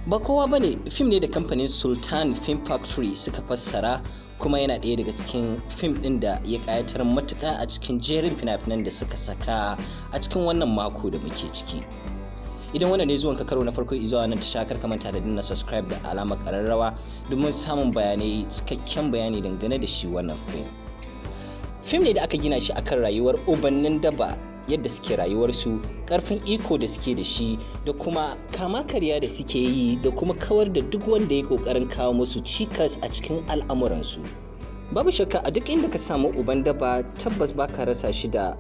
Ba kowa bane fim ne da kamfanin Sultan Film Factory suka fassara, kuma yana ɗaya daga cikin fim ɗin da ya ƙayatar matuƙa a cikin jerin fina-finan da suka saka a cikin wannan mako da muke ciki. Idan wannan ne zuwan ka karo na farko izuwa nan tasha, kar ka manta da dinna subscribe da alamar ƙararrawa domin samun bayanai, cikakken bayani dangane da shi wannan fim. Fim ne da aka gina shi akan rayuwar ubannin daba, yadda suke rayuwarsu, karfin iko da suke da shi, da kuma kama karya da suke yi, da kuma kawar da duk wanda ya kokarin kawo musu cikas a cikin al'amuransu. Babu shakka a duk inda ka samu uban daba tabbas baka rasa shi da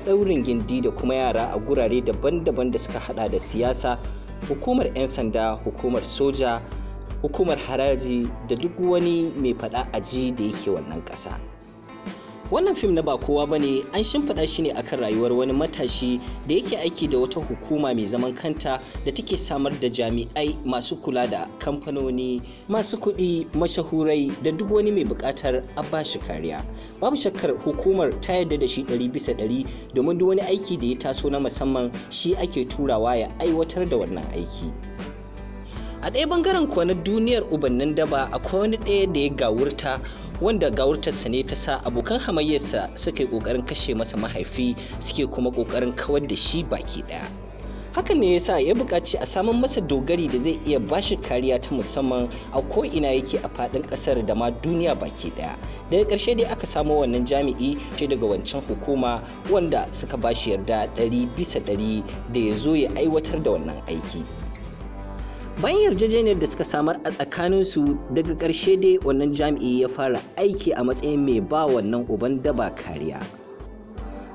daurin gindi da kuma yara a gurare daban-daban da suka hada da siyasa, hukumar 'yan sanda, hukumar soja, hukumar haraji da duk wani mai fada aji da yake wannan ƙasa. Wannan fim na ba kowa bane, an shimfiɗa shi ne akan rayuwar wani matashi da yake aiki da wata hukuma mai zaman kanta da take samar da jami'ai masu kula da kamfanoni, masu kuɗi, mashahurai da duk wani mai buƙatar a bashi kariya. Babu shakkar hukumar ta yarda da shi 100% domin duk wani aiki da ya taso na musamman shi ake turawa ya aiwatar da wannan aiki. A ɗaya bangaren kuwa na duniyar ubannin daba akwai wani ɗaya da ya gawurta, wanda gawurtarsa ne ta sa abokan hamayyarsa suka yi ƙoƙarin kashe masa mahaifi, suke kuma ƙoƙarin kawar da shi baki ɗaya. Hakan ne yasa ya buƙaci a samun masa dogari da zai iya bashi kariya ta musamman a ko'ina yake a faɗin ƙasar da ma duniya baki ɗaya. Daga ƙarshe dai aka samo wannan jami'i ce daga wancan hukuma wanda suka bashi yarda 100% da ya zo ya aiwatar da wannan aiki. Bayan yarjejeniyar da suka samar a tsakaninsu, daga ƙarshe dai wannan jami'i ya fara aiki a matsayin mai ba wannan uban daba kariya.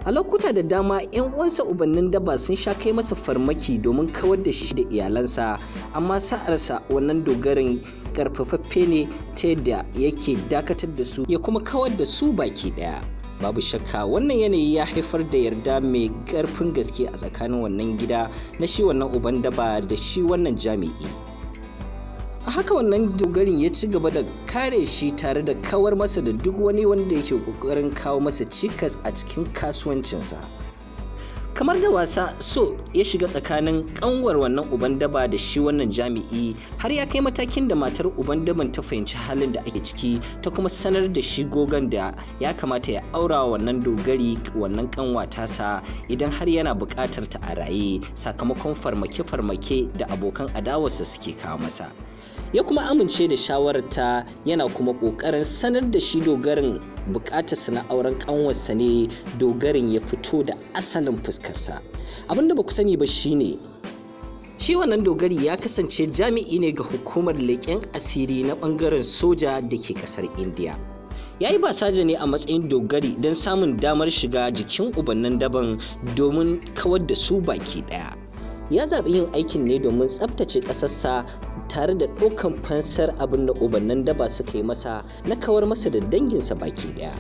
A lokuta da dama 'yan uwansa ubannin daba sun sha kai masa farmaki domin kawar da shi da iyalansa, amma sa'arsa wannan dogarin karfafaffe ne ta yadda yake dakatar da su ya kuma kawar da su baki ɗaya. Babu shakka wannan yanayi ya haifar da yarda mai ƙarfin gaske a tsakanin wannan gida na shi wannan uban daba da shi wannan jami'i. A haka wannan dogarin ya ci gaba da kare shi tare da kawar masa da duk wani wanda yake ƙoƙarin kawo masa cikas a cikin kasuwancinsa. Kamar da wasa so ya shiga tsakanin kanwar wannan uban daba da shi wannan jami'i, har ya kai matakin da matar uban daban ta fahimci halin da ake ciki, ta kuma sanar da shi gogon da ya kamata ya aura wannan dogari wannan kanwa tasa idan har yana buƙatar ta a raye, sakamakon farmake-farmake da abokan adawarsa suke kawo masa. Ya kuma amince da shawararta, yana kuma ƙoƙarin sanar da shi dogarin buƙatarsa na auren ƙanwarsa ne dogarin ya fito da asalin fuskarsa. Abinda ba ku sani ba shine shi wannan dogari ya kasance jami'i ne ga hukumar leƙen asiri na ɓangaren soja da ke ƙasar Indiya. Ya yi basaja ne a matsayin dogari don samun damar shiga jikin ubannin daban domin kawar da su baki ɗaya. Ya zaɓi yin aikin ne domin tsabtace ƙasarsa tare da ɗaukan fansar abin da ubannin daba suka yi masa na kawar masa da danginsa baki ɗaya.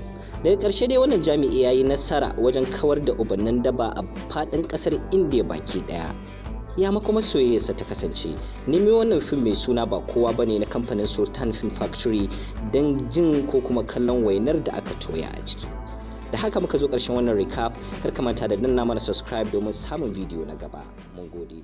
Daga ƙarshe dai wannan jami'i ya yi nasara wajen kawar da ubannin daba a faɗin ƙasar Indiya baki ɗaya. Ya makoma soyayyarsa ta kasance. Nemi wannan fim mai suna ba kowa bane na kamfanin Sultan Film Factory don jin ko kuma kallon wainar da aka toya a ciki. Da haka muka zo ƙarshen wannan recap, kar ka manta da danna mana subscribe domin samun bidiyo na gaba. Mun gode.